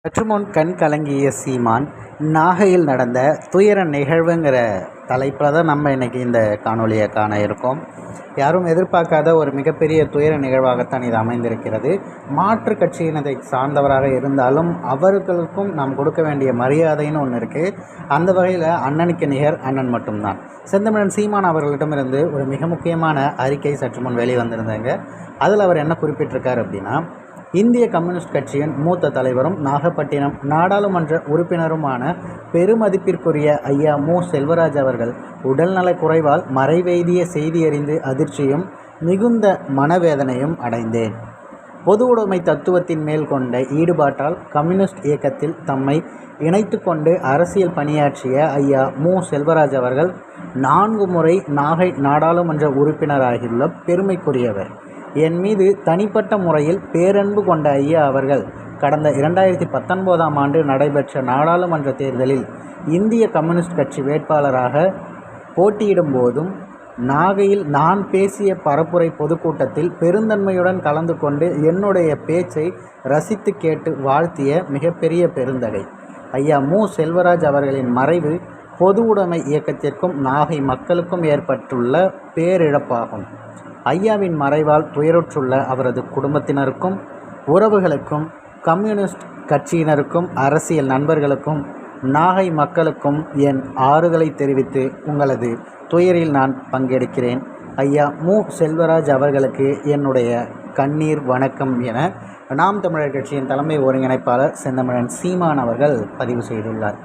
சற்றுமுன் கண் கலங்கிய சீமான் நாகையில் நடந்த துயர நிகழ்வுங்கிற தலைப்பில் தான் நம்ம இன்றைக்கி இந்த காணொலியை காண இருக்கோம். யாரும் எதிர்பார்க்காத ஒரு மிகப்பெரிய துயர நிகழ்வாகத்தான் இது அமைந்திருக்கிறது. மாற்று கட்சியினரை சார்ந்தவராக இருந்தாலும் அவர்களுக்கும் நாம் கொடுக்க வேண்டிய மரியாதைன்னு ஒன்று இருக்குது. அந்த வகையில் அண்ணனுக்கு நிகர் அண்ணன் மட்டும்தான். செந்தமிழன் சீமான் அவர்களிடமிருந்து ஒரு மிக முக்கியமான அறிக்கை சற்று முன் வெளிவந்திருந்தாங்க. அதில் அவர் என்ன குறிப்பிட்டிருக்கார் அப்படின்னா, இந்திய கம்யூனிஸ்ட் கட்சியின் மூத்த தலைவரும் நாகப்பட்டினம் நாடாளுமன்ற உறுப்பினருமான பெருமதிப்பிற்குரிய ஐயா மு. செல்வராஜ் அவர்கள் உடல்நலக் குறைவால் மறைவெய்திய செய்தி அறிந்து அதிர்ச்சியும் மிகுந்த மனவேதனையும் அடைந்தேன். பொது உடைமை தத்துவத்தின் மேல் கொண்ட ஈடுபாட்டால் கம்யூனிஸ்ட் இயக்கத்தில் தம்மை இணைத்து கொண்டு அரசியல் பணியாற்றிய ஐயா மு. செல்வராஜ் அவர்கள் 4 முறை நாகை நாடாளுமன்ற உறுப்பினராகியுள்ள பெருமைக்குரியவர். என் மீது தனிப்பட்ட முறையில் பேரன்பு கொண்ட ஐயா அவர்கள் கடந்த 2019ஆம் ஆண்டு நடைபெற்ற நாடாளுமன்ற தேர்தலில் இந்திய கம்யூனிஸ்ட் கட்சி வேட்பாளராக போட்டியிடும் போதும் நாகையில் நான் பேசிய பரப்புரை பொதுக்கூட்டத்தில் பெருந்தன்மையுடன் கலந்து கொண்டு என்னுடைய பேச்சை ரசித்து கேட்டு வாழ்த்திய மிகப்பெரிய பெருந்தகை ஐயா மு. செல்வராஜ் அவர்களின் மறைவு பொது உடைமை இயக்கத்திற்கும் நாகை மக்களுக்கும் ஏற்பட்டுள்ள பேரிழப்பாகும். ஐயாவின் மறைவால் துயருற்றுள்ள அவரது குடும்பத்தினருக்கும் உறவுகளுக்கும் கம்யூனிஸ்ட் கட்சியினருக்கும் அரசியல் நண்பர்களுக்கும் நாகை மக்களுக்கும் என் ஆறுதலை தெரிவித்து உங்களது துயரில் நான் பங்கெடுக்கிறேன். ஐயா மு. செல்வராஜ் அவர்களுக்கு என்னுடைய கண்ணீர் வணக்கம் என நாம் தமிழர் கட்சியின் தலைமை ஒருங்கிணைப்பாளர் செந்தமிழன் சீமான் அவர்கள் பதிவு செய்துள்ளார்.